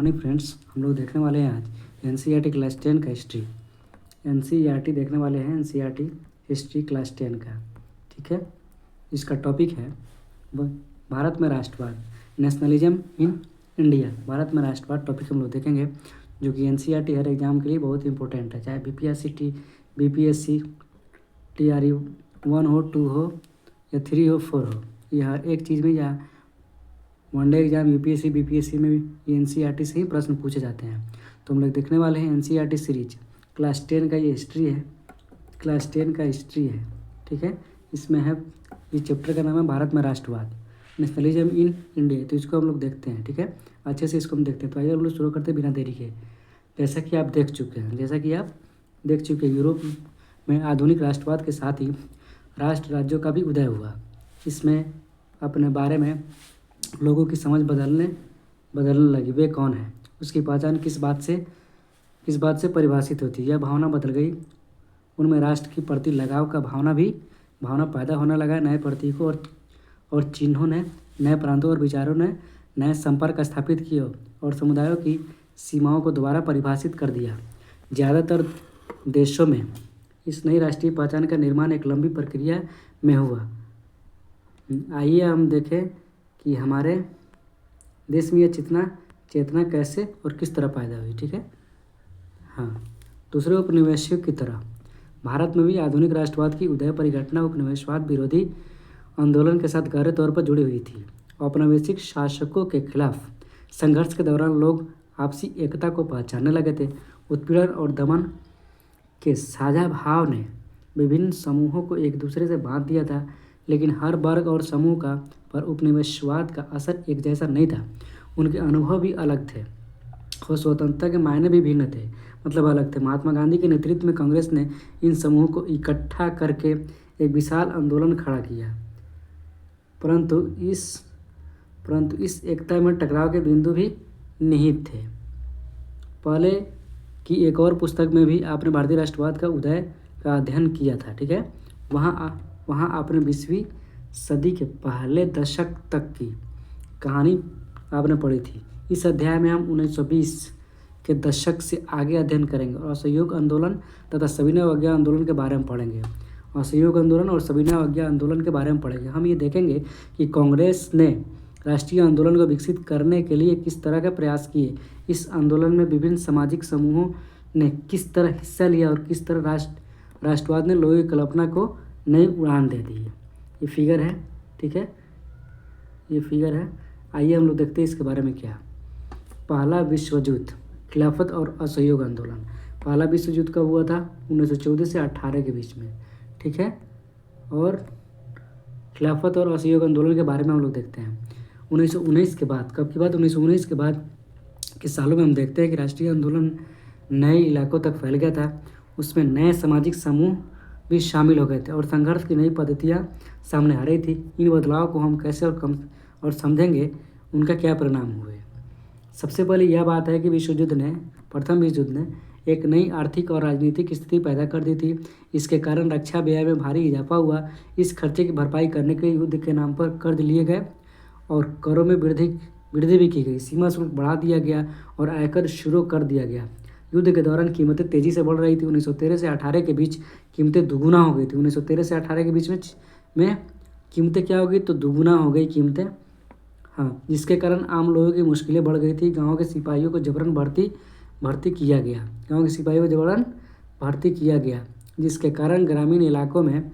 Morning friends, हम लोग देखने वाले हैं आज एनसीईआरटी क्लास 10 का हिस्ट्री। एनसीईआरटी देखने वाले हैं एनसीईआरटी हिस्ट्री क्लास 10 का। ठीक है, इसका टॉपिक है भारत में राष्ट्रवाद, नेशनलिज्म इन इंडिया। भारत में राष्ट्रवाद टॉपिक हम लोग देखेंगे, जो कि एनसीईआरटी हर एग्जाम के लिए बहुत इंपॉर्टेंट है, चाहे बीपीएससी टीआरई 1 हो, 2 हो या 3 हो, 4 हो। यह हर एक चीज़ में या वनडे एग्जाम यूपीएससी बीपीएससी में भी एनसीईआरटी से ही प्रश्न पूछे जाते हैं। तो हम लोग देखने वाले हैं एनसीईआरटी सीरीज क्लास 10 का। ये हिस्ट्री है, क्लास 10 का हिस्ट्री है। ठीक है, इसमें है, इस चैप्टर का नाम है भारत में राष्ट्रवाद, नेशनलिज्म इन इंडिया। तो इसको हम लोग देखते हैं। ठीक है, अच्छे से इसको हम देखते हैं। तो आइए हम लोग शुरू करते हैं बिना देरी के। जैसा कि आप देख चुके हैं, यूरोप में आधुनिक राष्ट्रवाद के साथ ही राष्ट्र राज्यों का भी उदय हुआ। इसमें अपने बारे में लोगों की समझ बदलने लगी। वे कौन है, उसकी पहचान किस बात से परिभाषित होती है। यह भावना बदल गई। उनमें राष्ट्र के प्रति लगाव का भावना पैदा होने लगा। नए प्रतीकों और चिन्हों ने, नए प्रांतों और विचारों ने नए संपर्क स्थापित किए और समुदायों की सीमाओं को दोबारा परिभाषित कर दिया। ज़्यादातर देशों में इस नई राष्ट्रीय पहचान का निर्माण एक लंबी प्रक्रिया में हुआ। आइए हम देखें कि हमारे देश में यह चेतना कैसे और किस तरह पैदा हुई। ठीक है, हाँ, दूसरे उपनिवेशियों की तरह भारत में भी आधुनिक राष्ट्रवाद की उदय परिघटना उपनिवेशवाद विरोधी आंदोलन के साथ गहरे तौर पर जुड़ी हुई थी। औपनिवेशिक शासकों के खिलाफ संघर्ष के दौरान लोग आपसी एकता को पहचानने लगे थे। उत्पीड़न और दमन के साझा भाव ने विभिन्न समूहों को एक दूसरे से बांध दिया था, लेकिन हर वर्ग और समूह का पर उपनिवेशवाद का असर एक जैसा नहीं था। उनके अनुभव भी अलग थे और स्वतंत्रता के मायने भी भिन्न थे, मतलब अलग थे। महात्मा गांधी के नेतृत्व में कांग्रेस ने इन समूहों को इकट्ठा करके एक विशाल आंदोलन खड़ा किया, परंतु इस एकता में टकराव के बिंदु भी निहित थे। पहले की एक और पुस्तक में भी आपने भारतीय राष्ट्रवाद का उदय का अध्ययन किया था। ठीक है, वहाँ आपने 20वीं सदी के पहले दशक तक की कहानी आपने पढ़ी थी। इस अध्याय में हम 1920 के दशक से आगे अध्ययन करेंगे और असहयोग आंदोलन तथा सविनय अवज्ञा आंदोलन के बारे में पढ़ेंगे। असहयोग आंदोलन और सविनय अवज्ञा आंदोलन के बारे में पढ़ेंगे। हम ये देखेंगे कि कांग्रेस ने राष्ट्रीय आंदोलन को विकसित करने के लिए किस तरह के प्रयास किए। इस आंदोलन में विभिन्न सामाजिक समूहों ने किस तरह हिस्सा लिया और किस तरह राष्ट्रवाद ने लोगों की कल्पना को नई उड़ान दे दी। ये फिगर है। ठीक है, ये फिगर है। आइए हम लोग देखते हैं इसके बारे में क्या। पहला विश्व युद्ध, खिलाफत और असहयोग आंदोलन। पहला विश्व युद्ध कब हुआ था? 1914 से 18 के बीच में। ठीक है, और खिलाफत और असहयोग आंदोलन के बारे में हम लोग देखते हैं 1919 के बाद। कब की बात? 1919 के बाद के सालों में हम देखते हैं कि राष्ट्रीय आंदोलन नए इलाकों तक फैल गया था। उसमें नए सामाजिक समूह भी शामिल हो गए थे और संघर्ष की नई पद्धतियाँ सामने आ रही थी। इन बदलाव को हम कैसे और समझेंगे, उनका क्या परिणाम हुए। सबसे पहले यह बात है कि प्रथम विश्व युद्ध ने एक नई आर्थिक और राजनीतिक स्थिति पैदा कर दी थी। इसके कारण रक्षा व्यय में भारी इजाफा हुआ। इस खर्चे की भरपाई करने के लिए युद्ध के नाम पर कर्ज लिए गए और करों में वृद्धि भी की गई। सीमा शुल्क बढ़ा दिया गया और आयकर शुरू कर दिया गया। युद्ध के दौरान कीमतें तेज़ी से बढ़ रही थी। 1913 से 18 के बीच कीमतें दुगुना हो गई थी। 1913 से 18 के बीच में कीमतें क्या हो गई? तो दुगुना हो गई कीमतें। हाँ, जिसके कारण आम लोगों की मुश्किलें बढ़ गई थी। गाँव के सिपाहियों को जबरन भर्ती किया गया, जिसके कारण ग्रामीण इलाकों में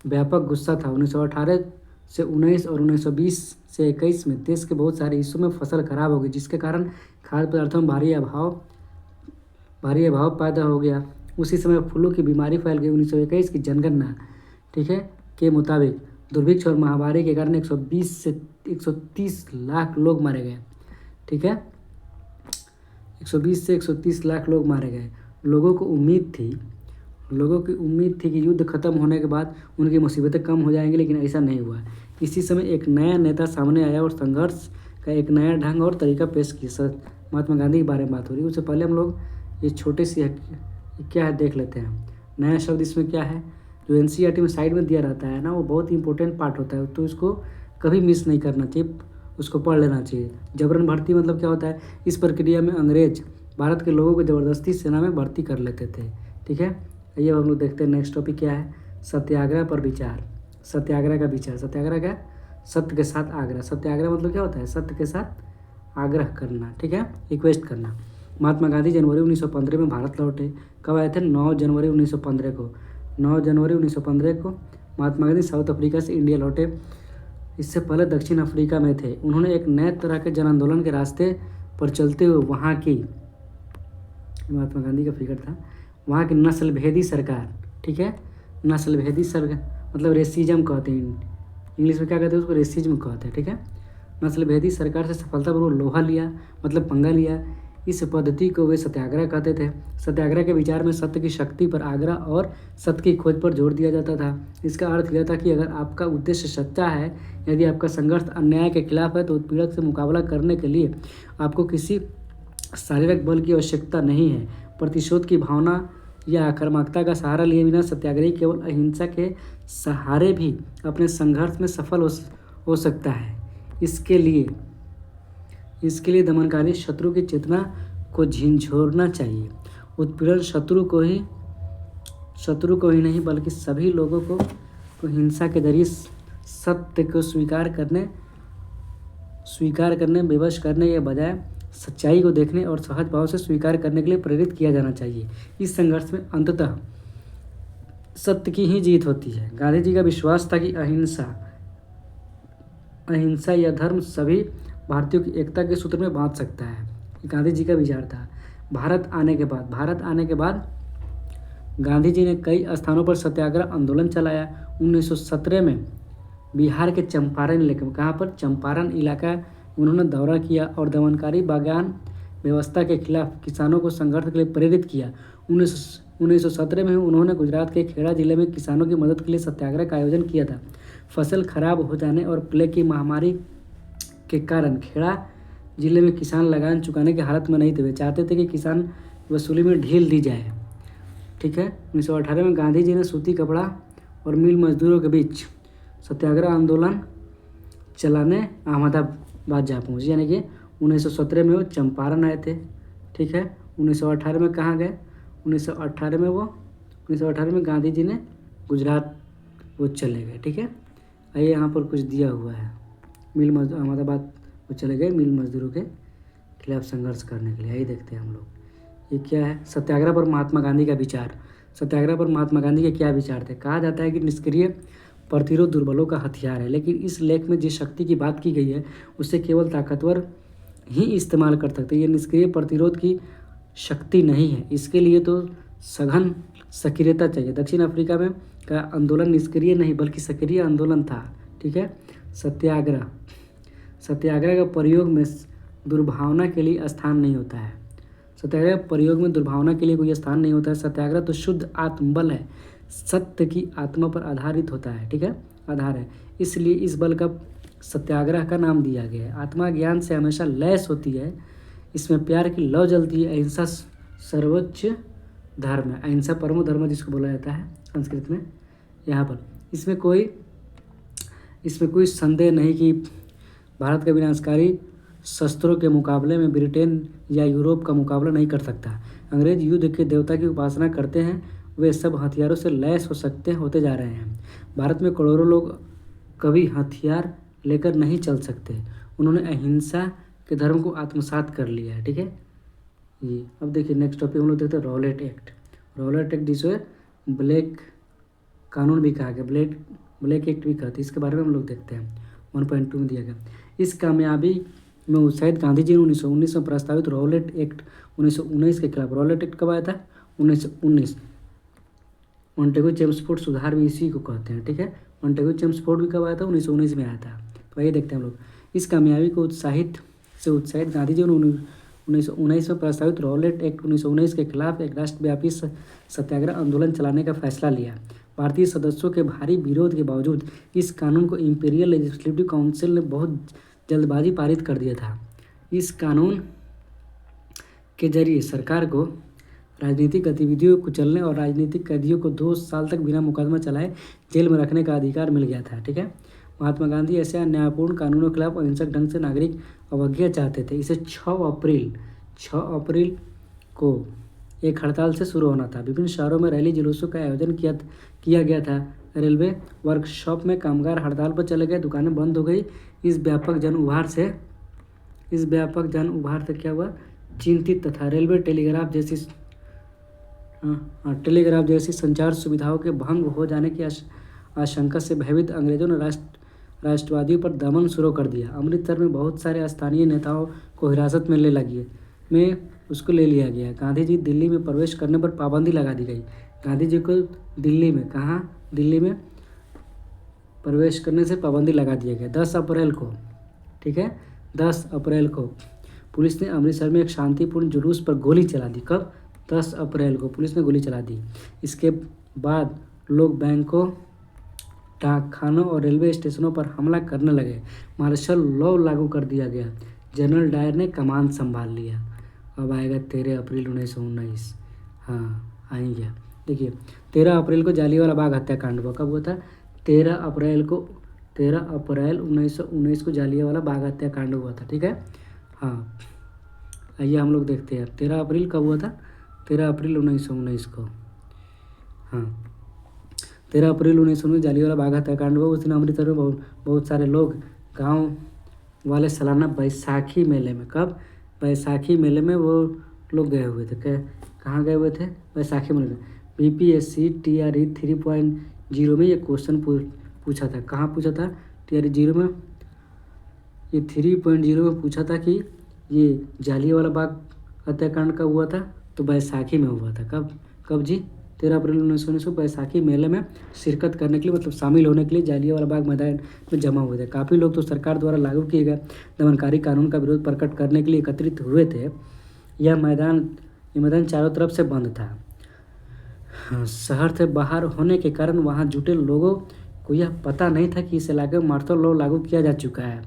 व्यापक गुस्सा था। 1918 से 19 और 1920 से 21 में देश के बहुत सारे हिस्सों में फसल खराब हो गई, जिसके कारण खाद्य पदार्थों में भारी अभाव पैदा हो गया। उसी समय फ्लू की बीमारी फैल गई। 1921 की जनगणना, ठीक है, के मुताबिक दुर्भिक्ष और महामारी के कारण 120 से 130 लाख लोग मारे गए। ठीक है, 120 से 130 लाख लोग मारे गए। लोगों की उम्मीद थी कि युद्ध खत्म होने के बाद उनकी मुसीबतें कम हो जाएंगी, लेकिन ऐसा नहीं हुआ। इसी समय एक नया नेता सामने आया और संघर्ष का एक नया ढंग और तरीका पेश किया। महात्मा गांधी के बारे में बात हो रही है। उससे पहले हम लोग ये छोटे सी क्या है देख लेते हैं। नया शब्द इसमें क्या है, जो एनसीईआरटी में साइड में दिया रहता है ना, वो बहुत ही इंपॉर्टेंट पार्ट होता है, तो इसको कभी मिस नहीं करना चाहिए। उसको पढ़ लेना चाहिए। जबरन भर्ती मतलब क्या होता है, इस प्रक्रिया में अंग्रेज भारत के लोगों को ज़बरदस्ती सेना में भर्ती कर लेते थे। ठीक है, आइए हम लोग देखते हैं नेक्स्ट टॉपिक क्या है, सत्याग्रह पर विचार। सत्याग्रह का विचार, सत्याग्रह क्या, सत्य के साथ आग्रह। सत्याग्रह मतलब क्या होता है, सत्य के साथ आग्रह करना। ठीक है, रिक्वेस्ट करना। महात्मा गांधी जनवरी 1915 में भारत लौटे। कब आए थे, 9 जनवरी 1915 को। 9 जनवरी 1915 को महात्मा गांधी साउथ अफ्रीका से इंडिया लौटे। इससे पहले दक्षिण अफ्रीका में थे। उन्होंने एक नए तरह के जन आंदोलन के रास्ते पर चलते हुए वहाँ की, महात्मा गांधी का फिगर था, वहाँ की नस्लभेदी सरकार, ठीक है, नस्लभेदी सरकार मतलब रेसिज्म कहते हैं, इंग्लिश में क्या कहते हैं उसको, रेसिज्म कहते हैं। ठीक है, नस्लभेदी सरकार से सफलतापूर्वक लोहा लिया, मतलब पंगा लिया। इस पद्धति को वे सत्याग्रह कहते थे। सत्याग्रह के विचार में सत्य की शक्ति पर आग्रह और सत्य की खोज पर जोर दिया जाता था। इसका अर्थ यह था कि अगर आपका उद्देश्य सच्चा है, यदि आपका संघर्ष अन्याय के खिलाफ है, तो उत्पीड़क से मुकाबला करने के लिए आपको किसी शारीरिक बल की आवश्यकता नहीं है। प्रतिशोध की भावना या आक्रामकता का सहारा लिए बिना सत्याग्रही केवल अहिंसा के सहारे भी अपने संघर्ष में सफल हो सकता है। इसके लिए दमनकारी शत्रु की चेतना को झिंझोरना चाहिए। उत्पीड़न शत्रु को ही नहीं बल्कि सभी लोगों को हिंसा के जरिए सत्य को स्वीकार करने विवश करने के बजाय सच्चाई को देखने और सहज भाव से स्वीकार करने के लिए प्रेरित किया जाना चाहिए। इस संघर्ष में अंततः सत्य की ही जीत होती है। गांधी जी का विश्वास था कि अहिंसा या धर्म सभी भारतीयों की एकता के सूत्र में बांध सकता है। गांधी जी का विचार था। भारत आने के बाद गांधी जी ने कई स्थानों पर सत्याग्रह आंदोलन चलाया। 1917 में बिहार के चंपारण इलाके में, कहाँ पर, चंपारण इलाका उन्होंने दौरा किया और दमनकारी बागान व्यवस्था के खिलाफ किसानों को संघर्ष के लिए प्रेरित किया। 1917 में उन्होंने गुजरात के खेड़ा जिले में किसानों की मदद के लिए सत्याग्रह का आयोजन किया था। फसल खराब हो जाने और प्लेग की महामारी के कारण खेड़ा जिले में किसान लगान चुकाने की हालत में नहीं थे। वे चाहते थे कि किसान वसूली में ढील दी जाए। ठीक है, 1918 में गांधी जी ने सूती कपड़ा और मिल मजदूरों के बीच सत्याग्रह आंदोलन चलाने अहमदाबाद जा पहुँचे, यानी कि 1917 में वो चंपारण आए थे। ठीक है, 1918 में कहाँ गए, 1918 में गांधी जी ने गुजरात वो चले गए। ठीक है, आइए यहाँ पर कुछ दिया हुआ है, अहमदाबाद वो चले गए मिल मजदूरों के खिलाफ संघर्ष करने के लिए। यही देखते हैं हम लोग, ये क्या है, सत्याग्रह पर महात्मा गांधी का विचार। सत्याग्रह पर महात्मा गांधी के क्या विचार थे। कहा जाता है कि निष्क्रिय प्रतिरोध दुर्बलों का हथियार है, लेकिन इस लेख में जिस शक्ति की बात की गई है उसे केवल ताकतवर ही इस्तेमाल कर सकते हैं। ये निष्क्रिय प्रतिरोध की शक्ति नहीं है, इसके लिए तो सघन सक्रियता चाहिए। दक्षिण अफ्रीका में का आंदोलन निष्क्रिय नहीं बल्कि सक्रिय आंदोलन था। ठीक है, सत्याग्रह का प्रयोग में दुर्भावना के लिए स्थान नहीं होता है। सत्याग्रह प्रयोग में दुर्भावना के लिए कोई स्थान नहीं होता है। सत्याग्रह तो शुद्ध आत्मबल है, सत्य की आत्मा पर आधारित होता है। ठीक है, आधार है, इसलिए इस बल का सत्याग्रह का नाम दिया गया है। आत्मा ज्ञान से हमेशा लैस होती है, इसमें प्यार की लौ जलती है। अहिंसा सर्वोच्च धर्म है, अहिंसा परमो धर्म जिसको बोला जाता है संस्कृत में। यहाँ पर इसमें कोई संदेह नहीं कि भारत के विनाशकारी शस्त्रों के मुकाबले में ब्रिटेन या यूरोप का मुकाबला नहीं कर सकता। अंग्रेज युद्ध के देवता की उपासना करते हैं, वे सब हथियारों से लैस होते जा रहे हैं। भारत में करोड़ों लोग कभी हथियार लेकर नहीं चल सकते। उन्होंने अहिंसा के धर्म को आत्मसात कर लिया है। ठीक है, ये अब देखिए नेक्स्ट टॉपिक हम लोग देखते हैं रॉलेट एक्ट। रॉलेट एक्ट जिसे ब्लैक कानून भी कहा गया, ब्लैक एक्ट भी कहते हैं। इसके बारे में हम लोग देखते हैं, 1.2 में दिया गया। इस कामयाबी में उत्साहित गांधी जी ने 1919 में प्रस्तावित रॉलेट एक्ट 1919 के खिलाफ। रॉलेट एक्ट कब आया था, 1919। मॉन्टेगू चेम्सफोर्ड सुधार भी इसी को कहते हैं। ठीक है, मॉन्टेगू चेम्सफोर्ड भी कब आया था, 1919 में आया था। तो आइए देखते हैं हम लोग। इस कामयाबी को उत्साहित गांधी जी ने 1919 में प्रस्तावित रॉलेट एक्ट 1919 के खिलाफ एक राष्ट्रव्यापी सत्याग्रह आंदोलन चलाने का फैसला लिया। भारतीय सदस्यों के भारी विरोध के बावजूद इस कानून को इंपीरियल लेजिस्लेटिव काउंसिल ने बहुत जल्दबाजी पारित कर दिया था। इस कानून के जरिए सरकार को राजनीतिक गतिविधियों को कुचलने और राजनीतिक कैदियों को 2 साल तक बिना मुकदमा चलाए जेल में रखने का अधिकार मिल गया था। ठीक है, महात्मा गांधी ऐसे अन्यायपूर्ण कानूनों के खिलाफ अहिंसक ढंग से नागरिक अवज्ञा चाहते थे। इसे 6 अप्रैल को एक हड़ताल से शुरू होना था। विभिन्न शहरों में रैली जुलूसों का आयोजन किया गया था। रेलवे वर्कशॉप में कामगार हड़ताल पर चले गए, दुकानें बंद हो गई। इस व्यापक जन उभार से क्या हुआ, चिंतित तथा रेलवे टेलीग्राफ जैसी संचार सुविधाओं के भंग हो जाने की आशंका से भयभीत अंग्रेजों ने राष्ट्रवादियों पर दमन शुरू कर दिया। अमृतसर में बहुत सारे स्थानीय नेताओं को हिरासत में ले लिया गया। गांधी जी दिल्ली में प्रवेश करने पर पाबंदी लगा दी गई। गांधी जी को दिल्ली में प्रवेश करने से पाबंदी लगा दिया गया। 10 अप्रैल को, ठीक है, 10 अप्रैल को पुलिस ने अमृतसर में एक शांतिपूर्ण जुलूस पर गोली चला दी। कब? 10 अप्रैल को पुलिस ने गोली चला दी। इसके बाद लोग बैंकों, डाकखानों और रेलवे स्टेशनों पर हमला करने लगे। मार्शल लॉ लागू कर दिया गया। जनरल डायर ने कमान संभाल लिया। अब आएगा 13 अप्रैल 1919। हाँ, आ ही गया। देखिए, 13 अप्रैल को जालियांवाला बाग हत्याकांड हुआ। कब हुआ था? 13 अप्रैल 1919 को जालियांवाला बाग हत्याकांड हुआ था। ठीक है, हाँ, आइए हम लोग देखते हैं 13 अप्रैल कब हुआ था। 13 अप्रैल 1919 को, हाँ, 13 अप्रैल 1919 जालियांवाला बाग हत्याकांड हुआ। उस दिन अमृतसर में बहुत सारे लोग, गांव वाले सालाना बैसाखी मेले में, कब? बैसाखी मेले में वो लोग गए हुए थे। कहाँ गए हुए थे? बैसाखी मेले में। BPSC TRE 3.0 में ये क्वेश्चन पूछा था। कहाँ पूछा था? TRE 0 में। ये 3.0 में पूछा था कि ये जालियांवाला बाग हत्याकांड कब हुआ था? तो बैसाखी में हुआ था। कब जी? 13 अप्रैल 1919 को बैसाखी मेले में शिरकत करने के लिए, मतलब शामिल होने के लिए जालियांवाला बाग मैदान में जमा हुए थे। काफ़ी लोग तो सरकार द्वारा लागू किए गए दमनकारी कानून का विरोध प्रकट करने के लिए एकत्रित हुए थे। यह मैदान चारों तरफ से बंद था। शहर से बाहर होने के कारण वहां जुटे लोगों को यह पता नहीं था कि इस इलाके में मार्शल लॉ लागू किया जा चुका है।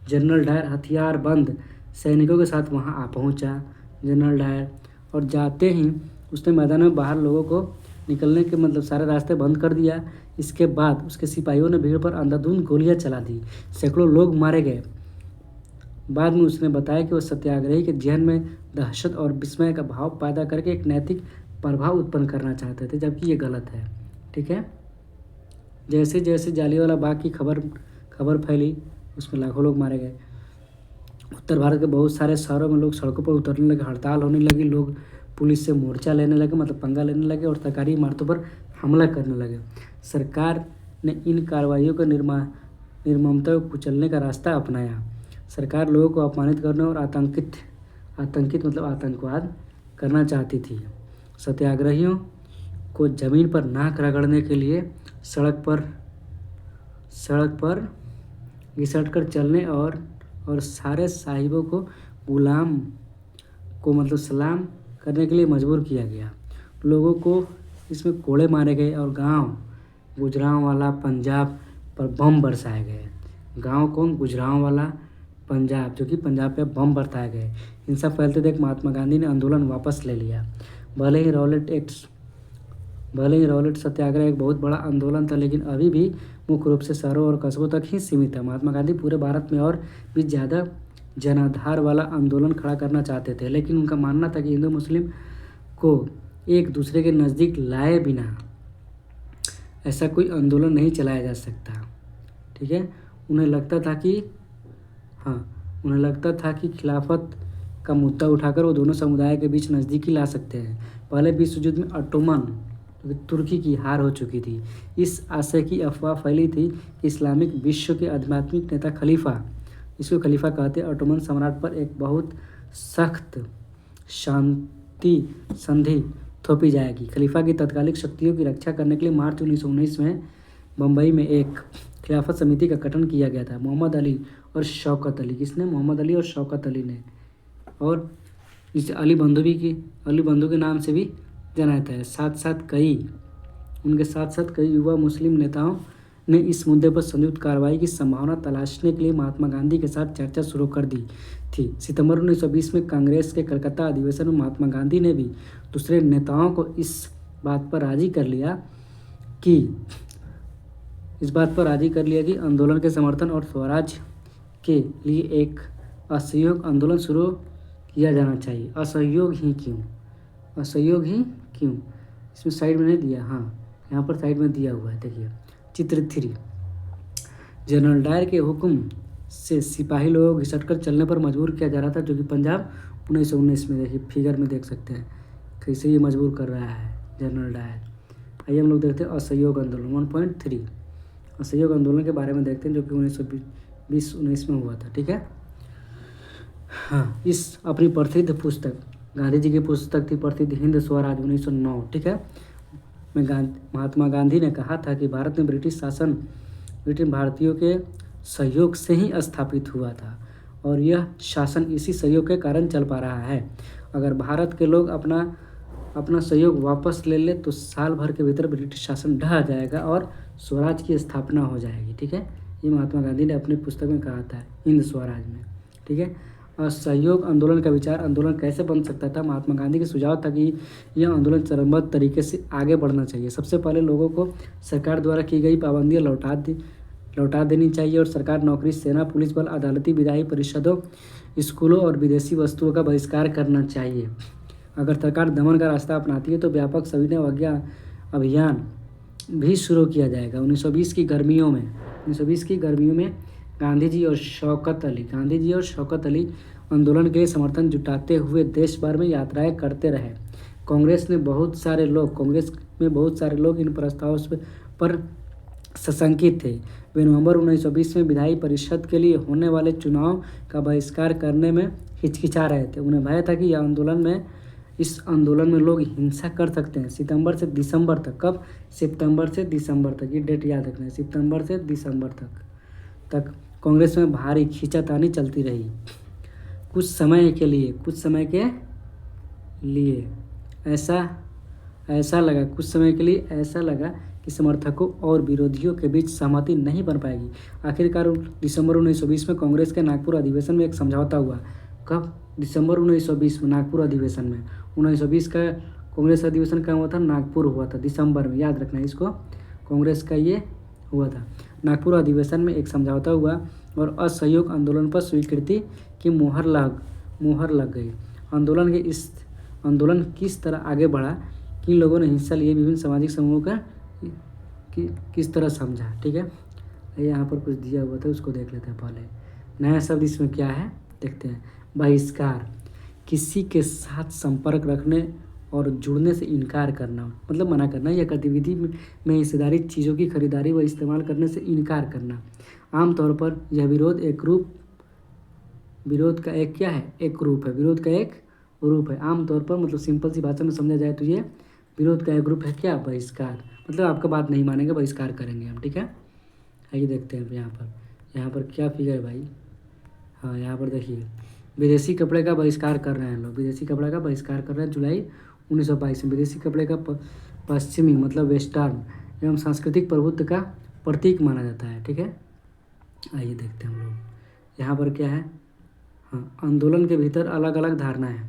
जनरल डायर हथियार बंद सैनिकों के साथ वहां आ पहुंचा। जनरल डायर, और जाते ही उसने मैदान में बाहर लोगों को निकलने के, मतलब सारे रास्ते बंद कर दिया। इसके बाद उसके सिपाहियों ने भीड़ पर अंधाधुंध गोलियां चला दी। सैकड़ों लोग मारे गए। बाद में उसने बताया कि वह सत्याग्रही के जहन में दहशत और विस्मय का भाव पैदा करके एक नैतिक प्रभाव उत्पन्न करना चाहते थे, जबकि ये गलत है। ठीक है, जैसे जैसे जालियांवाला बाग की खबर फैली, उसमें लाखों लोग मारे गए। उत्तर भारत के बहुत सारे शहरों में लोग सड़कों पर उतरने लगे, हड़ताल होने लगी, लोग पुलिस से मोर्चा लेने लगे, मतलब पंगा लेने लगे और सरकारी इमारतों पर हमला करने लगे। सरकार ने इन कार्रवाइयों को निर्ममता को कुचलने का रास्ता अपनाया। सरकार लोगों को अपमानित करने और आतंकित मतलब आतंकवाद करना चाहती थी। सत्याग्रहियों को जमीन पर नाक रगड़ने के लिए सड़क पर घिसट कर चलने और सारे साहिबों को मतलब सलाम करने के लिए मजबूर किया गया। लोगों को इसमें कोड़े मारे गए और गांव गुजरांवाला पंजाब पर बम बरसाए गए। गांव कौन? गुजरांवाला पंजाब, जो कि पंजाब पे बम बरसाए गए। हिंसा फैलते देख महात्मा गांधी ने आंदोलन वापस ले लिया। भले ही रॉलेट सत्याग्रह एक बहुत बड़ा आंदोलन था, लेकिन अभी भी मुख्य रूप से शहरों और कस्बों तक ही सीमित था। महात्मा गांधी पूरे भारत में और भी ज़्यादा जनाधार वाला आंदोलन खड़ा करना चाहते थे, लेकिन उनका मानना था कि हिंदू मुस्लिम को एक दूसरे के नज़दीक लाए बिना ऐसा कोई आंदोलन नहीं चलाया जा सकता। ठीक है, उन्हें लगता था कि खिलाफत का मुद्दा उठाकर वो दोनों समुदाय के बीच नज़दीकी ला सकते हैं। पहले विश्व युद्ध में ऑटोमन तुर्की की हार हो चुकी थी। इस आशय की अफवाह फैली थी कि इस्लामिक विश्व के आध्यात्मिक नेता खलीफा, इसको खलीफा कहते हैं, ऑटोमन सम्राट पर एक बहुत सख्त शांति संधि थोपी जाएगी। खलीफा की तत्कालिक शक्तियों की रक्षा करने के लिए मार्च 1919 में बम्बई में एक खिलाफत समिति का गठन किया गया था। मोहम्मद अली और शौकत अली, किसने? मोहम्मद अली और शौकत अली ने, और जिसे अली बंधु के नाम से भी जाना जाता है। उनके साथ साथ कई युवा मुस्लिम नेताओं ने इस मुद्दे पर संयुक्त कार्रवाई की संभावना तलाशने के लिए महात्मा गांधी के साथ चर्चा शुरू कर दी थी। सितंबर 1920 में कांग्रेस के कलकत्ता अधिवेशन में महात्मा गांधी ने भी दूसरे नेताओं को इस बात पर राजी कर लिया कि इस बात पर राजी कर लिया कि आंदोलन के समर्थन और स्वराज के लिए एक असहयोग आंदोलन शुरू किया जाना चाहिए। असहयोग ही क्यों? असहयोग ही क्यों? इसमें साइड में नहीं दिया, हाँ यहाँ पर साइड में दिया हुआ है, देखिए चित्र 3। जनरल डायर के हुक्म से सिपाही लोगों को घिसटकर चलने पर मजबूर किया जा रहा था, जो कि पंजाब 1919 में, देखिए फिगर में देख सकते हैं कैसे ये मजबूर कर रहा है जनरल डायर। आइए हम लोग देखते हैं असहयोग आंदोलन 1.3। असहयोग आंदोलन के बारे में देखते हैं, जो कि 1920-19 में हुआ था, ठीक है। हाँ, इस अपनी प्रसिद्ध पुस्तक, गांधी जी की पुस्तक थी प्रसिद्ध हिंद स्वराज 1909, ठीक है, में महात्मा गांधी ने कहा था कि भारत में ब्रिटिश शासन ब्रिटेन भारतीयों के सहयोग से ही स्थापित हुआ था और यह शासन इसी सहयोग के कारण चल पा रहा है। अगर भारत के लोग अपना सहयोग वापस ले ले तो साल भर के भीतर ब्रिटिश शासन ढह जाएगा और स्वराज की स्थापना हो जाएगी, ठीक है। ये महात्मा गांधी ने अपनी पुस्तक में कहा था हिंद स्वराज में, ठीक है। असहयोग आंदोलन का विचार आंदोलन कैसे बन सकता था? महात्मा गांधी के सुझाव था कि यह आंदोलन चरणबद्ध तरीके से आगे बढ़ना चाहिए। सबसे पहले लोगों को सरकार द्वारा की गई पाबंदियां लौटा देनी चाहिए और सरकार नौकरी, सेना, पुलिस बल, अदालती, विधायी परिषदों, स्कूलों और विदेशी वस्तुओं का बहिष्कार करना चाहिए। अगर सरकार दमन का रास्ता अपनाती है तो व्यापक सविनय अवज्ञा अभियान भी शुरू किया जाएगा। 1920 की गर्मियों में गांधी जी और शौकत अली आंदोलन के लिए समर्थन जुटाते हुए देश भर में यात्राएं करते रहे। कांग्रेस में बहुत सारे लोग इन प्रस्तावों पर सशंकित थे। वे नवंबर 1920 में विधायी परिषद के लिए होने वाले चुनाव का बहिष्कार करने में हिचकिचा रहे थे। उन्हें भय था कि इस आंदोलन में लोग हिंसा कर सकते हैं। सितंबर से दिसंबर तक, कब? सितंबर से दिसंबर तक, ये डेट याद रखना है, सितंबर से दिसंबर तक कांग्रेस में भारी खींचातानी चलती रही। कुछ समय के लिए ऐसा लगा कि समर्थकों और विरोधियों के बीच सहमति नहीं बन पाएगी। आखिरकार दिसंबर 1920 में कांग्रेस के नागपुर अधिवेशन में एक समझौता हुआ। कब? दिसंबर 1920 में नागपुर अधिवेशन में। 1920 का कांग्रेस अधिवेशन कहाँ हुआ था? नागपुर हुआ था, दिसंबर में, याद रखना है इसको। कांग्रेस का ये हुआ था। नागपुर अधिवेशन में एक समझौता हुआ और असहयोग आंदोलन पर स्वीकृति की मोहर लग गई। आंदोलन किस तरह आगे बढ़ा, किन लोगों ने हिस्सा लिए, विभिन्न सामाजिक समूहों का किस तरह समझा, ठीक है। यहाँ पर कुछ दिया हुआ था, उसको देख लेते हैं पहले। नया शब्द इसमें क्या है देखते हैं। बहिष्कार, किसी के साथ संपर्क रखने और जुड़ने से इनकार करना, मतलब मना करना, या गतिविधि में हिस्सेदारी, चीज़ों की खरीदारी व इस्तेमाल करने से इनकार करना। आमतौर पर यह विरोध का एक रूप है। आमतौर पर मतलब सिंपल सी भाषा में समझा जाए तो ये विरोध का एक रूप है, क्या? बहिष्कार। मतलब आपका बात नहीं मानेंगे, बहिष्कार करेंगे हम, ठीक है। आइए देखते हैं यहाँ पर क्या फिगर है भाई। हाँ, यहाँ पर देखिए विदेशी कपड़े का बहिष्कार कर रहे हैं लोग, विदेशी कपड़े का बहिष्कार कर रहे हैं। जुलाई 1922 में विदेशी कपड़े का पश्चिमी मतलब वेस्टर्न एवं सांस्कृतिक प्रभुत्व का प्रतीक माना जाता है, ठीक है। आइए देखते हैं हम लोग यहाँ पर क्या है। हाँ, आंदोलन के भीतर अलग अलग धारणाएं हैं।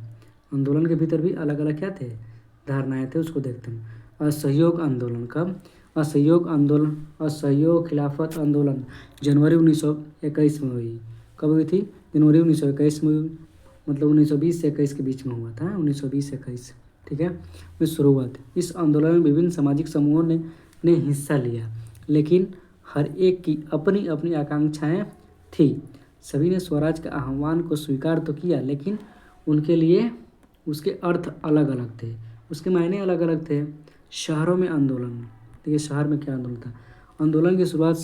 आंदोलन के भीतर भी अलग अलग क्या थे? धारणाएं थे, उसको देखते हैं। असहयोग आंदोलन कब? असहयोग खिलाफत आंदोलन जनवरी 1921 में हुई। कब हुई थी? जनवरी 1921 में, मतलब 1920 से 21 के बीच में हुआ था। 1920 से 21, ठीक है, में शुरू हुआ था। इस आंदोलन में विभिन्न सामाजिक समूहों ने हिस्सा लिया, लेकिन हर एक की अपनी अपनी आकांक्षाएं थी। सभी ने स्वराज के आह्वान को स्वीकार तो किया, लेकिन उनके लिए उसके अर्थ अलग अलग थे, उसके मायने अलग अलग थे। शहरों में आंदोलन, देखिए शहर में क्या आंदोलन था। आंदोलन की शुरुआत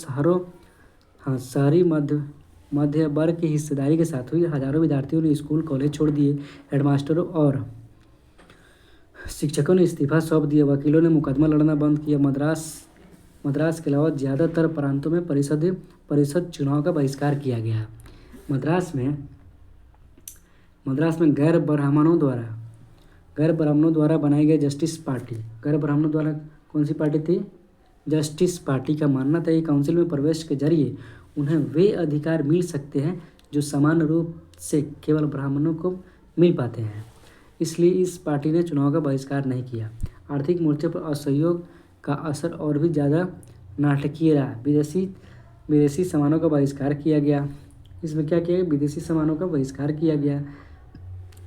शहरी मध्य वर्ग की हिस्सेदारी के साथ हुई। हजारों विद्यार्थियों ने स्कूल कॉलेज छोड़ दिए, हेडमास्टरों और शिक्षकों ने इस्तीफा सौंप दिया, वकीलों ने मुकदमा लड़ना बंद किया। मद्रास के अलावा ज़्यादातर प्रांतों में परिषद चुनाव का बहिष्कार किया गया। मद्रास में गैर ब्राह्मणों द्वारा बनाई गई जस्टिस पार्टी, गैर ब्राह्मणों द्वारा कौन सी पार्टी थी? जस्टिस पार्टी का मानना था कि काउंसिल में प्रवेश के जरिए उन्हें वे अधिकार मिल सकते हैं जो सामान्य रूप से केवल ब्राह्मणों को मिल पाते हैं। इसलिए इस पार्टी ने चुनाव का बहिष्कार नहीं किया। आर्थिक मोर्चे पर असहयोग का असर और भी ज़्यादा नाटकीय रहा। विदेशी सामानों का बहिष्कार किया गया। इसमें क्या किया गया? विदेशी सामानों का बहिष्कार किया गया।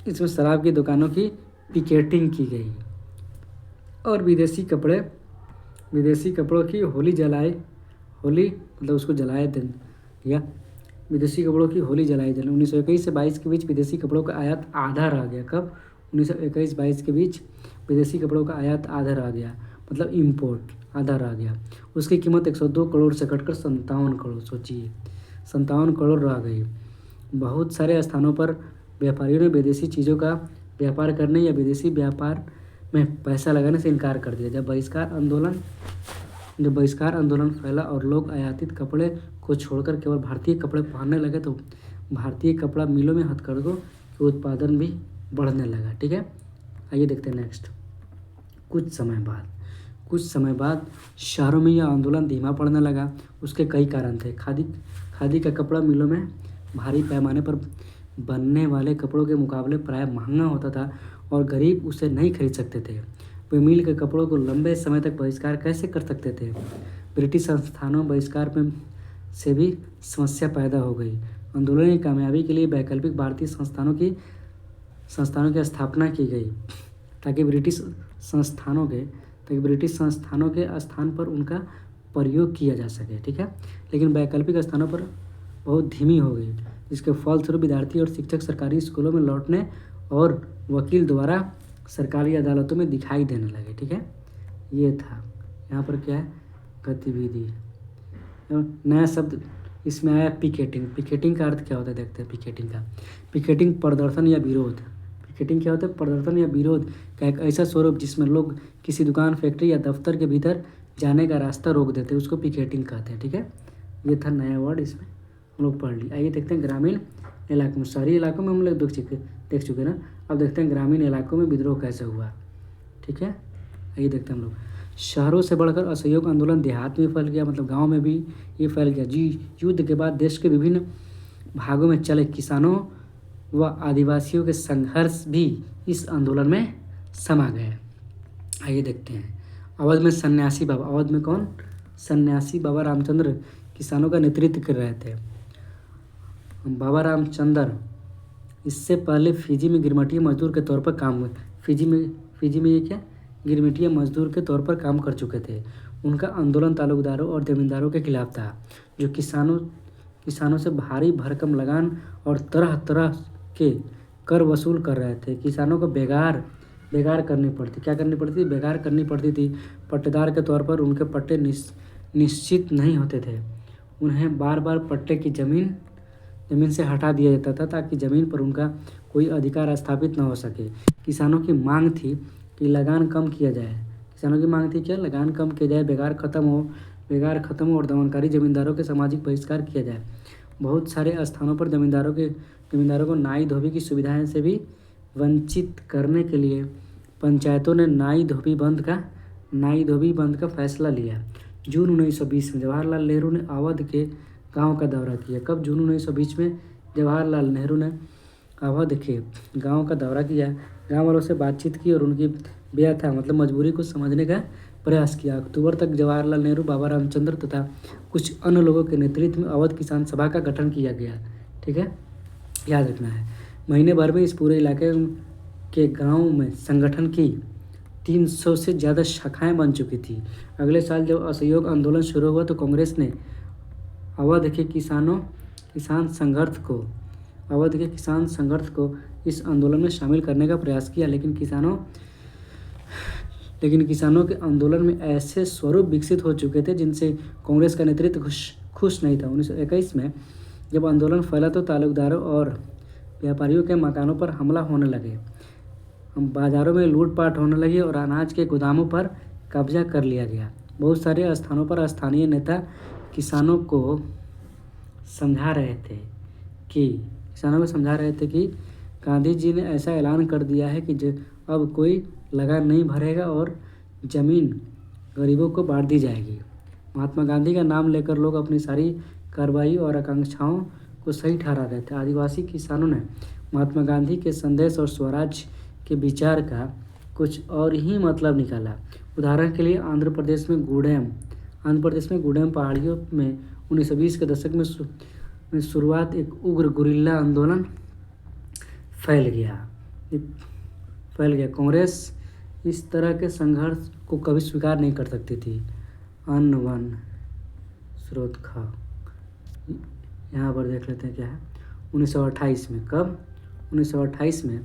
इसमें शराब की दुकानों की पिकेटिंग की गई और विदेशी कपड़ों की होली मतलब उसको जलाए दिन या विदेशी कपड़ों की होली जलाई जल 1921 से 22 के बीच विदेशी कपड़ों का आयात आधा रह गया। कब? 1921-22 के बीच विदेशी कपड़ों का आयात आधा रह गया, मतलब इम्पोर्ट आधा रह गया। उसकी कीमत 102 करोड़ से घटकर 57 करोड़, सोचिए 57 करोड़ रह गई। बहुत सारे स्थानों पर व्यापारियों ने विदेशी चीज़ों का व्यापार करने या विदेशी व्यापार में पैसा लगाने से इनकार कर दिया। जब बहिष्कार आंदोलन फैला और लोग आयातित कपड़े को छोड़कर केवल भारतीय कपड़े पहनने लगे तो भारतीय कपड़ा मिलों में हथकरघों के उत्पादन भी बढ़ने लगा। ठीक है, आइए देखते हैं नेक्स्ट। कुछ समय बाद शहरों में यह आंदोलन धीमा पड़ने लगा। उसके कई कारण थे। खादी का कपड़ा मिलों में भारी पैमाने पर बनने वाले कपड़ों के मुकाबले प्राय महंगा होता था और गरीब उसे नहीं खरीद सकते थे। वे मिल के कपड़ों को लंबे समय तक बहिष्कार कैसे कर सकते थे? ब्रिटिश संस्थानों बहिष्कार में से भी समस्या पैदा हो गई। आंदोलन की कामयाबी के लिए वैकल्पिक भारतीय संस्थानों की स्थापना की गई ताकि ब्रिटिश संस्थानों के स्थान पर उनका प्रयोग किया जा सके। ठीक है, लेकिन वैकल्पिक स्थानों पर बहुत धीमी हो गई, जिसके फलस्वरूप विद्यार्थी और शिक्षक सरकारी स्कूलों में लौटने और वकील द्वारा सरकारी अदालतों में दिखाई देने लगे। ठीक है, ये था। यहाँ पर क्या है? गतिविधि। नया शब्द इसमें आया पिकेटिंग। पिकेटिंग का अर्थ क्या होता है? देखते हैं पिकेटिंग प्रदर्शन या विरोध। पिकेटिंग क्या होता है? प्रदर्शन या विरोध का एक ऐसा स्वरूप जिसमें लोग किसी दुकान, फैक्ट्री या दफ्तर के भीतर जाने का रास्ता रोक देते हैं, उसको पिकेटिंग कहते हैं। ठीक है, ये था नया वर्ड, इसमें हम लोग पढ़ लिए। आइए देखते हैं ग्रामीण इलाकों में। शहरी इलाकों में हम लोग देख चुके ना। अब देखते हैं ग्रामीण इलाकों में विद्रोह कैसे हुआ। ठीक है, आइए देखते हैं हम लोग। शहरों से बढ़कर असहयोग आंदोलन देहात में फैल गया, मतलब गांव में भी ये फैल गया। युद्ध के बाद देश के विभिन्न भागों में चले किसानों व आदिवासियों के संघर्ष भी इस आंदोलन में समा गए। आइए देखते हैं। अवध में सन्यासी बाबा। अवध में कौन? सन्यासी बाबा रामचंद्र किसानों का नेतृत्व कर रहे थे। बाबा रामचंद्र इससे पहले फिजी में गिरमिटिया मजदूर के तौर पर काम हुए। फिजी में ये क्या? गिरमिटिया मजदूर के तौर पर काम कर चुके थे। उनका आंदोलन तालुकदारों और जमींदारों के खिलाफ था, जो किसानों से भारी भरकम लगान और तरह तरह के कर वसूल कर रहे थे। किसानों को बेगार करनी पड़ती। क्या करनी पड़ती? बेगार करनी पड़ती थी। पट्टेदार के तौर पर उनके पट्टे निश्चित नहीं होते थे। उन्हें बार बार पट्टे की ज़मीन से हटा दिया जाता था ताकि ज़मीन पर उनका कोई अधिकार स्थापित न हो सके। किसानों की मांग थी कि लगान कम किया जाए। लगान कम किया जाए, बेगार खत्म हो और दमनकारी जमींदारों के सामाजिक बहिष्कार किया जाए। बहुत सारे स्थानों पर जमींदारों को नाई धोबी की सुविधाएं से भी वंचित करने के लिए पंचायतों ने नाई धोबी बंद का फैसला लिया। जून 1920 में जवाहरलाल नेहरू ने अवध के गांव का दौरा किया। कब? जून 1920 में जवाहरलाल नेहरू ने अवध के गांव का दौरा किया। गांव वालों से बातचीत की और उनकी व्यथा मतलब मजबूरी को समझने का प्रयास किया। अक्टूबर तक जवाहरलाल नेहरू, बाबा रामचंद्र तथा कुछ अन्य लोगों के नेतृत्व में अवध किसान सभा का गठन किया गया। ठीक है, याद रखना है। महीने भर में इस पूरे इलाके के गाँव में संगठन की 300 से ज़्यादा शाखाएं बन चुकी थी। अगले साल जब असहयोग आंदोलन शुरू हुआ तो कांग्रेस ने अवध के किसान संघर्ष को इस आंदोलन में शामिल करने का प्रयास किया, लेकिन किसानों के आंदोलन में ऐसे स्वरूप विकसित हो चुके थे जिनसे कांग्रेस का नेतृत्व खुश नहीं था। 1921 में जब आंदोलन फैला तो तालुकदारों और व्यापारियों के मकानों पर हमला होने लगे, बाजारों में लूटपाट होने लगी और अनाज के गोदामों पर कब्जा कर लिया गया। बहुत सारे स्थानों पर स्थानीय नेता किसानों को समझा रहे थे कि गांधी जी ने ऐसा ऐलान कर दिया है कि अब कोई लगान नहीं भरेगा और ज़मीन गरीबों को बांट दी जाएगी। महात्मा गांधी का नाम लेकर लोग अपनी सारी कार्रवाई और आकांक्षाओं को सही ठहरा रहे थे। आदिवासी किसानों ने महात्मा गांधी के संदेश और स्वराज के विचार का कुछ और ही मतलब निकाला। उदाहरण के लिए आंध्र प्रदेश में आंध्र प्रदेश में गुडेम पहाड़ियों में 1920 के दशक में शुरुआत एक उग्र गुरिल्ला आंदोलन फैल गया। कांग्रेस इस तरह के संघर्ष को कभी स्वीकार नहीं कर सकती थी। अन्न वन स्रोत खा, यहाँ पर देख लेते हैं क्या है। 1928 में, कब? 1928 में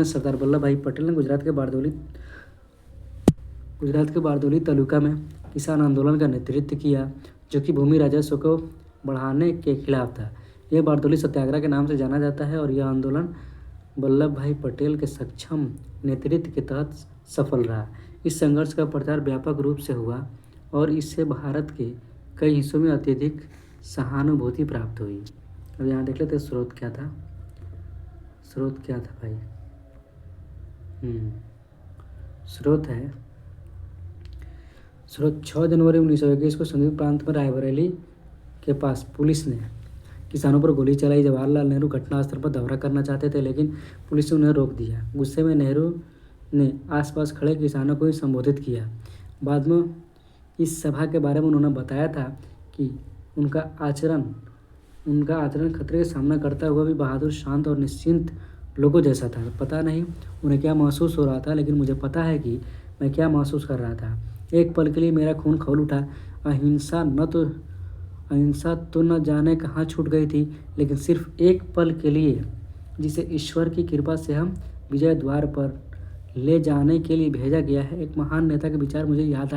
सरदार वल्लभ भाई पटेल ने गुजरात के बारदोली तालुका में किसान आंदोलन का नेतृत्व किया, जो कि भूमि राजस्व को बढ़ाने के खिलाफ था। यह बारदोली सत्याग्रह के नाम से जाना जाता है और यह आंदोलन वल्लभ भाई पटेल के सक्षम नेतृत्व के तहत सफल रहा। इस संघर्ष का प्रचार व्यापक रूप से हुआ और इससे भारत के कई हिस्सों में अत्यधिक सहानुभूति प्राप्त हुई। अब यहाँ देख लेते हैं स्रोत क्या था भाई। स्रोत 6 जनवरी 1921 को संयुक्त प्रांत में रायबरेली के पास पुलिस ने किसानों पर गोली चलाई। जवाहरलाल नेहरू घटनास्थल पर दौरा करना चाहते थे, लेकिन पुलिस ने उन्हें रोक दिया। गुस्से में नेहरू ने आसपास खड़े किसानों को ही संबोधित किया। बाद में इस सभा के बारे में उन्होंने बताया था कि उनका आचरण खतरे का सामना करता हुआ भी बहादुर, शांत और निश्चिंत लोगों जैसा था। पता नहीं उन्हें क्या महसूस हो रहा था, लेकिन मुझे पता है कि मैं क्या महसूस कर रहा था। एक पल के लिए मेरा खून खौल उठा। अहिंसा तो न जाने कहाँ छूट गई थी, लेकिन सिर्फ एक पल के लिए, जिसे ईश्वर की कृपा से हम विजय द्वार पर ले जाने के लिए भेजा गया है। एक महान नेता के विचार मुझे याद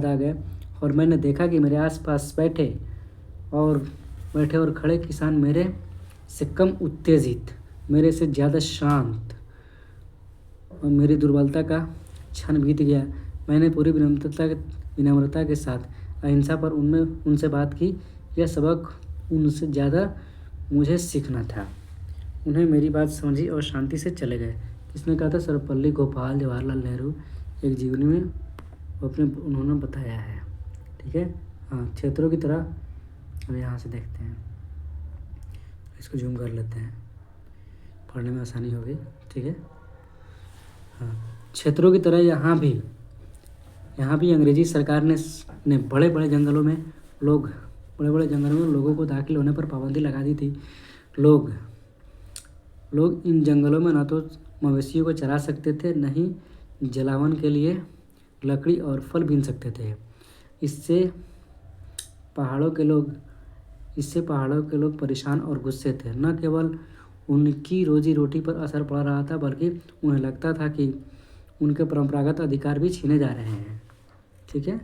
आ गए और मैंने देखा कि मेरे आसपास बैठे और खड़े किसान मेरे से कम उत्तेजित, मेरे से ज़्यादा शांत, और मेरी दुर्बलता का क्षण बीत गया। मैंने पूरी विनम्रता के साथ अहिंसा पर उनसे बात की। यह सबक उनसे ज़्यादा मुझे सीखना था। उन्हें मेरी बात समझी और शांति से चले गए। किसने कहा था? सर्वपल्ली गोपाल जवाहरलाल नेहरू एक जीवनी में उन्होंने बताया है। ठीक है, हाँ, क्षेत्रों की तरह। अब यहाँ से देखते हैं, इसको जूम कर लेते हैं, पढ़ने में आसानी होगी। ठीक है, हाँ, क्षेत्रों की तरह यहाँ भी अंग्रेजी सरकार ने बड़े बड़े जंगलों में लोगों को दाखिल होने पर पाबंदी लगा दी थी। लोग इन जंगलों में न तो मवेशियों को चरा सकते थे, न ही जलावन के लिए लकड़ी और फल बीन सकते थे। इससे पहाड़ों के लोग परेशान और गुस्से थे। न केवल उनकी रोजी रोटी पर असर पड़ रहा था, बल्कि उन्हें लगता था कि उनके परंपरागत अधिकार भी छीने जा रहे हैं। ठीक है,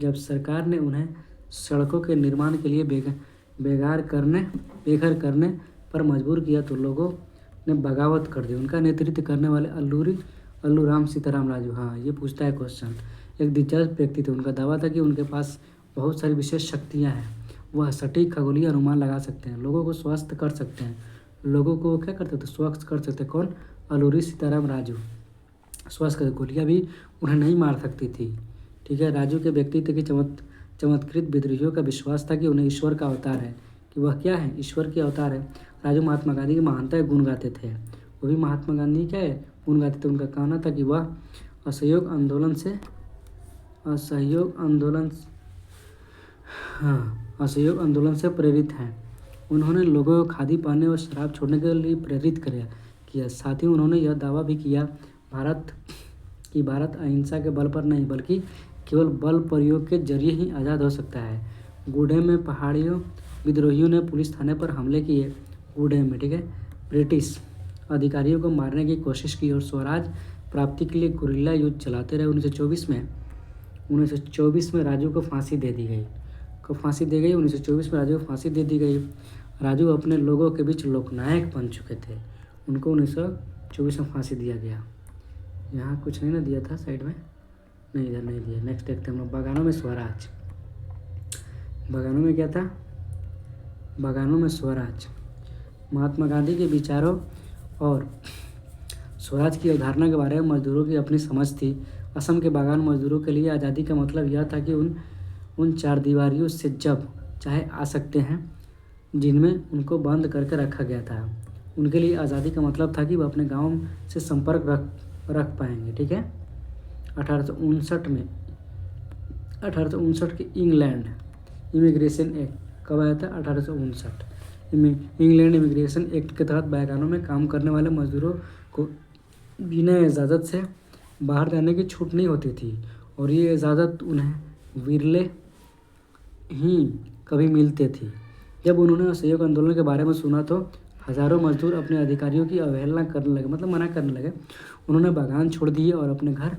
जब सरकार ने उन्हें सड़कों के निर्माण के लिए बेघर करने पर मजबूर किया तो लोगों ने बगावत कर दी। उनका नेतृत्व करने वाले अल्लू राम सीताराम राजू, हाँ, ये पूछता है क्वेश्चन, एक दिलचस्प व्यक्ति थे। उनका दावा था कि उनके पास बहुत सारी विशेष शक्तियाँ हैं। वह सटीक खगोलीय अनुमान लगा सकते हैं, लोगों को स्वस्थ कर सकते हैं। लोगों को क्या करते थे? स्वस्थ कर सकते। कौन? अल्लूरी सीताराम राजू स्वस्थ कर, गोलियाँ भी उन्हें नहीं मार सकती थी। ठीक है, राजू के व्यक्तित्व की चमत्कृत विद्रोहियों का विश्वास था कि उन्हें ईश्वर का अवतार है, कि वह क्या है? ईश्वर के अवतार है। राजू महात्मा गांधी की महानता के गुण गाते थे। वो भी महात्मा गांधी क्या है? गुण गाते थे। उनका कहना था कि वह असहयोग आंदोलन से प्रेरित हैं। उन्होंने लोगों को खादी पहनने और शराब छोड़ने के लिए प्रेरित किया। साथ ही उन्होंने यह दावा भी किया भारत अहिंसा के बल पर नहीं, बल्कि केवल बल प्रयोग के जरिए ही आज़ाद हो सकता है। गूढ़े में पहाड़ियों विद्रोहियों ने पुलिस थाने पर हमले किए। गूढ़े में, ठीक है, ब्रिटिश अधिकारियों को मारने की कोशिश की और स्वराज प्राप्ति के लिए गुरिल्ला युद्ध चलाते रहे। 1924 में राजू को फांसी दे दी गई। 1924 में राजू को फांसी दे दी गई। राजू अपने लोगों के बीच लोकनायक बन चुके थे। उनको 1924 में फांसी दिया गया। यहाँ कुछ नहीं ना दिया था साइड में, नहीं, इधर नहीं दिया। नेक्स्ट देखते हैं हम लोग, बगानों में स्वराज। बगानों में क्या था? बगानों में स्वराज। महात्मा गांधी के विचारों और स्वराज की अवधारणा के बारे में मजदूरों की अपनी समझ थी। असम के बागान मजदूरों के लिए आज़ादी का मतलब यह था कि उन चार दीवारियों से जब चाहे आ सकते हैं जिनमें उनको बंद करके रखा गया था। उनके लिए आज़ादी का मतलब था कि वह अपने गांव से संपर्क रख पाएंगे। ठीक है, 1859 में 1859 के इंग्लैंड इमिग्रेशन एक्ट कब आया था? 1859। इंग्लैंड इमिग्रेशन एक्ट के तहत बैगानों में काम करने वाले मजदूरों को बिना इजाज़त से बाहर जाने की छूट नहीं होती थी और ये इजाज़त उन्हें विरले ही कभी मिलते थी। जब उन्होंने असहयोग आंदोलन के बारे में सुना तो हजारों मजदूर अपने अधिकारियों की अवहेलना करने लगे, मतलब मना करने लगे। उन्होंने बागान छोड़ दिए और अपने घर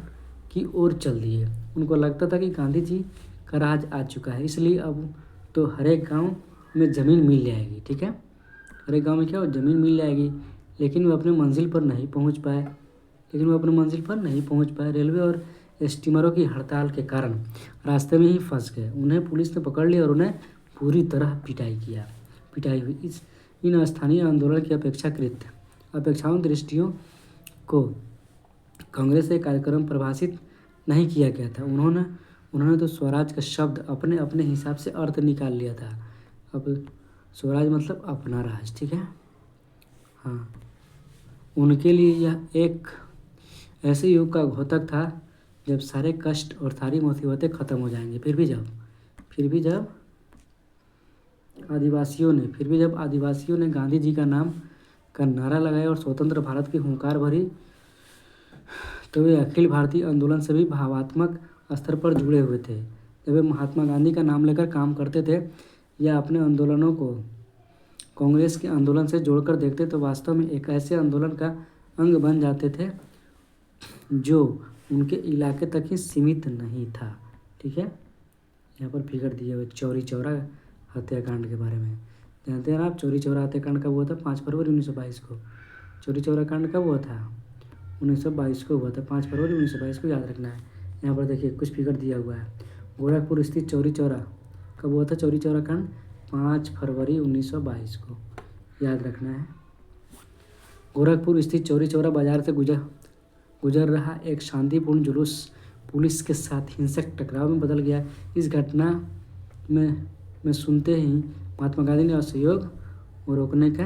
की ओर चल दिए। उनको लगता था कि गांधी जी का राज आ चुका है, इसलिए अब तो हर एक गाँव में ज़मीन मिल जाएगी। ठीक है, हर एक गाँव में क्या हो, ज़मीन मिल जाएगी। लेकिन वे अपनी मंजिल पर नहीं पहुंच पाए। रेलवे और स्टीमरों की हड़ताल के कारण रास्ते में ही फंस गए। उन्हें पुलिस ने पकड़ लिया और उन्हें पूरी तरह पिटाई हुई। इन स्थानीय आंदोलन की अपेक्षाओं दृष्टियों को कांग्रेस के कार्यक्रम परिभाषित नहीं किया गया था। उन्होंने तो स्वराज का शब्द अपने अपने हिसाब से अर्थ निकाल लिया था। अब स्वराज मतलब अपना राज। ठीक है, हाँ, उनके लिए यह एक ऐसे युग का घोतक था जब सारे कष्ट और सारी मुसीबतें खत्म हो जाएंगी। फिर भी जब आदिवासियों ने गांधी जी का नाम का नारा लगाया और स्वतंत्र भारत की हुंकार भरी, तो वे अखिल भारतीय आंदोलन से भी भावात्मक स्तर पर जुड़े हुए थे। जब वे महात्मा गांधी का नाम लेकर काम करते थे या अपने आंदोलनों को कांग्रेस के आंदोलन से जोड़कर देखते तो वास्तव में एक ऐसे आंदोलन का अंग बन जाते थे जो उनके इलाके तक ही सीमित नहीं था। ठीक है, यहाँ पर फिगर दिए हुए चौरी चौरा हत्याकांड के बारे में जानते हैं आप? चौरी चौरा हत्याकांड कब हुआ था? 5 फरवरी 1922 को। चौरी चौरा कांड कब हुआ था? 1922 को हुआ था, 5 फरवरी 1922 को, याद रखना है। यहाँ पर देखिए कुछ फिगर दिया हुआ है। गोरखपुर स्थित चौरी चौरा कब हुआ था? चौरी चौरा कांड 5 फरवरी 1922 को, याद रखना है। गोरखपुर स्थित चौरी चौरा बाजार से गुजर रहा एक शांतिपूर्ण जुलूस पुलिस के साथ हिंसक टकराव में बदल गया। इस घटना में सुनते ही महात्मा गांधी ने असहयोग को रोकने का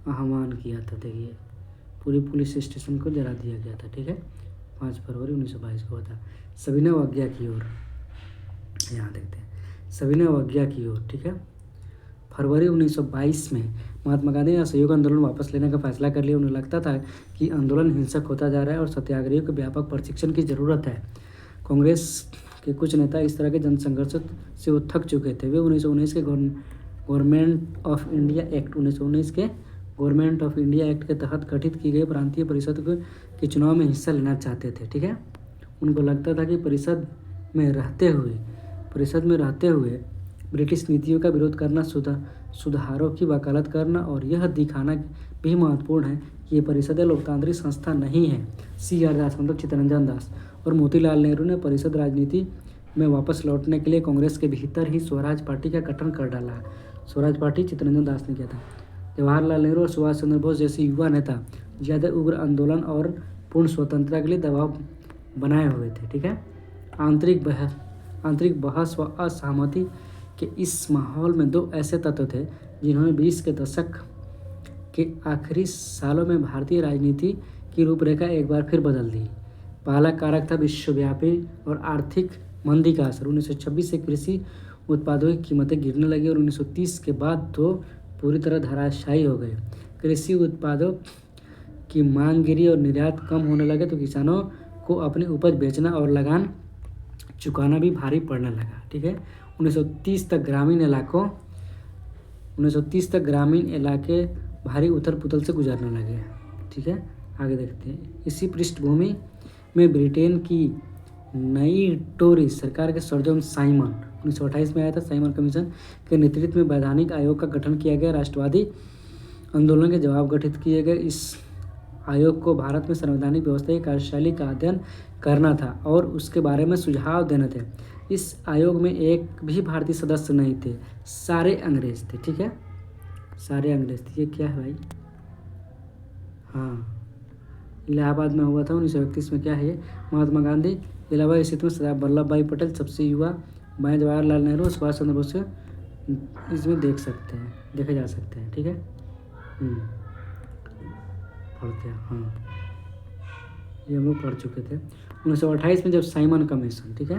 आह्वान किया था। देखिए, पूरी पुलिस स्टेशन को जला दिया गया था। ठीक है, 5 फरवरी 1922 को हुआ था। सविनय अवज्ञा की ओर, यहाँ देखते हैं, सविनय अवज्ञा की ओर। ठीक है, फरवरी 1922 में महात्मा गांधी ने असहयोग आंदोलन वापस लेने का फैसला कर लिया। उन्हें लगता था कि आंदोलन हिंसक होता जा रहा है और सत्याग्रहियों को व्यापक प्रशिक्षण की जरूरत है। कांग्रेस के कुछ नेता इस तरह के जनसंघर्ष से वो थक चुके थे। वे 1919 के गवर्नमेंट ऑफ इंडिया एक्ट के तहत गठित की गई प्रांतीय परिषद के चुनाव में हिस्सा लेना चाहते थे। ठीक है, उनको लगता था कि परिषद में रहते हुए ब्रिटिश नीतियों का विरोध करना, सुधारों की वकालत करना और यह दिखाना भी महत्वपूर्ण है कि ये परिषद लोकतांत्रिक संस्था नहीं है। CR दास मतलब चित्तरंजन दास और मोतीलाल नेहरू ने परिषद राजनीति में वापस लौटने के लिए कांग्रेस के भीतर ही स्वराज पार्टी का गठन कर डाला। स्वराज पार्टी चित्तरंजन दास ने किया था। जवाहरलाल नेहरू और सुभाष चंद्र बोस जैसे युवा नेता ज़्यादा उग्र आंदोलन और पूर्ण स्वतंत्रता के लिए दबाव बनाए हुए थे। ठीक है, आंतरिक बहस व असहमति के इस माहौल में दो ऐसे तत्व थे जिन्होंने 20 के दशक के आखिरी सालों में भारतीय राजनीति की रूपरेखा एक बार फिर बदल दी। पहला कारक था विश्वव्यापी और आर्थिक मंदी का असर। 1926 से कृषि उत्पादों की कीमतें गिरने लगी और 1930 के बाद तो पूरी तरह धराशायी हो गए। कृषि उत्पादों की मांग गिरी और निर्यात कम होने लगे तो किसानों को अपनी उपज बेचना और लगान चुकाना भी भारी पड़ने लगा। ठीक है, 1930 तक ग्रामीण इलाके भारी उथल पुथल से गुजरने लगे। ठीक है, आगे देखते हैं। इसी पृष्ठभूमि में ब्रिटेन की नई टोरी सरकार के सर्जन साइमन 1928 में आया था। साइमन कमीशन के नेतृत्व में वैधानिक आयोग का गठन किया गया। राष्ट्रवादी आंदोलन के जवाब गठित किए गए। इस आयोग को भारत में संवैधानिक व्यवस्था की कार्यशैली का अध्ययन करना था और उसके बारे में सुझाव देने थे। इस आयोग में एक भी भारतीय सदस्य नहीं थे, सारे अंग्रेज थे। ठीक है, सारे अंग्रेज थे। ये क्या है भाई? हाँ, इलाहाबाद में हुआ था 1931 में। क्या है ये? महात्मा गांधी इलाहाबाद स्थित में सरदार वल्लभ भाई पटेल सबसे युवा, बाएं जवाहरलाल नेहरू और सुभाष चंद्र बोस इसमें देखे जा सकते हैं। ठीक है, पढ़ते हैं। हाँ, ये हम लोग पढ़ चुके थे 1928 में जब साइमन कमीशन। ठीक है,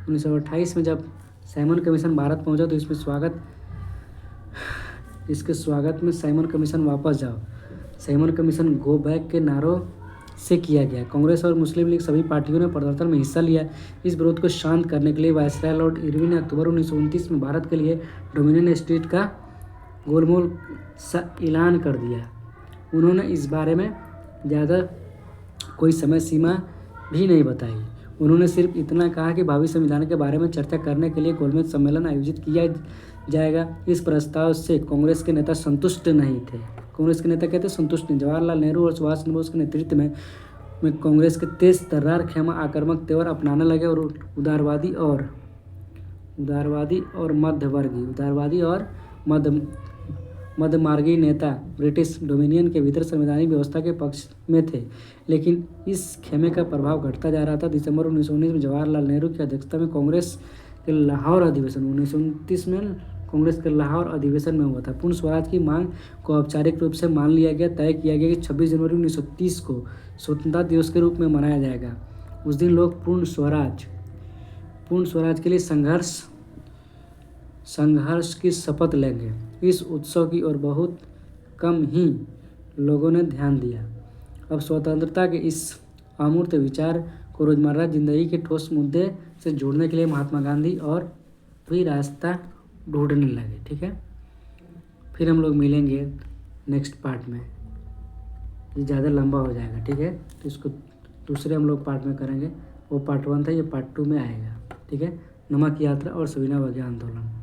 1928 में जब साइमन कमीशन भारत पहुंचा तो इसके स्वागत में साइमन कमीशन वापस जाओ, साइमन कमीशन गो बैक के नारों से किया गया। कांग्रेस और मुस्लिम लीग सभी पार्टियों ने प्रदर्शन में हिस्सा लिया। इस विरोध को शांत करने के लिए वायसराय लॉर्ड इरविन ने अक्टूबर 1929 में भारत के लिए डोमिनियन स्ट्रीट का गोलमोल सा ऐलान कर दिया। उन्होंने इस बारे में ज़्यादा कोई समय सीमा भी नहीं बताई। उन्होंने सिर्फ इतना कहा कि भावी संविधान के बारे में चर्चा करने के लिए गोलमेज सम्मेलन आयोजित किया जाएगा। इस प्रस्ताव से कांग्रेस के नेता संतुष्ट नहीं थे। कांग्रेस के नेता कहते संतुष्ट नहीं। जवाहरलाल नेहरू और सुभाष चंद्र बोस के नेतृत्व में कांग्रेस के तेज तर्रार खेमा आक्रामक तेवर अपनाने लगे और उदारवादी और मध्यमार्गी नेता ब्रिटिश डोमिनियन के भीतर संवैधानिक व्यवस्था के पक्ष में थे, लेकिन इस खेमे का प्रभाव घटता जा रहा था। दिसंबर 1919 में जवाहरलाल नेहरू की अध्यक्षता में कांग्रेस के लाहौर अधिवेशन 1929 में कांग्रेस के लाहौर अधिवेशन में हुआ था। पूर्ण स्वराज की मांग को औपचारिक रूप से मान लिया गया। तय किया गया कि 26 जनवरी 1930 को स्वतंत्रता दिवस के रूप में मनाया जाएगा। उस दिन लोग पूर्ण स्वराज के लिए संघर्ष की शपथ लेंगे। इस उत्सव की ओर बहुत कम ही लोगों ने ध्यान दिया। अब स्वतंत्रता के इस अमूर्त विचार को रोजमर्रा जिंदगी के ठोस मुद्दे से जोड़ने के लिए महात्मा गांधी और भी रास्ता ढूंढने लगे। ठीक है, फिर हम लोग मिलेंगे नेक्स्ट पार्ट में। ये ज़्यादा लंबा हो जाएगा। ठीक है, तो इसको दूसरे हम लोग पार्ट में करेंगे। वो पार्ट 1 था, ये पार्ट 2 में आएगा। ठीक है, नमक यात्रा और सविनय अवज्ञा आंदोलन।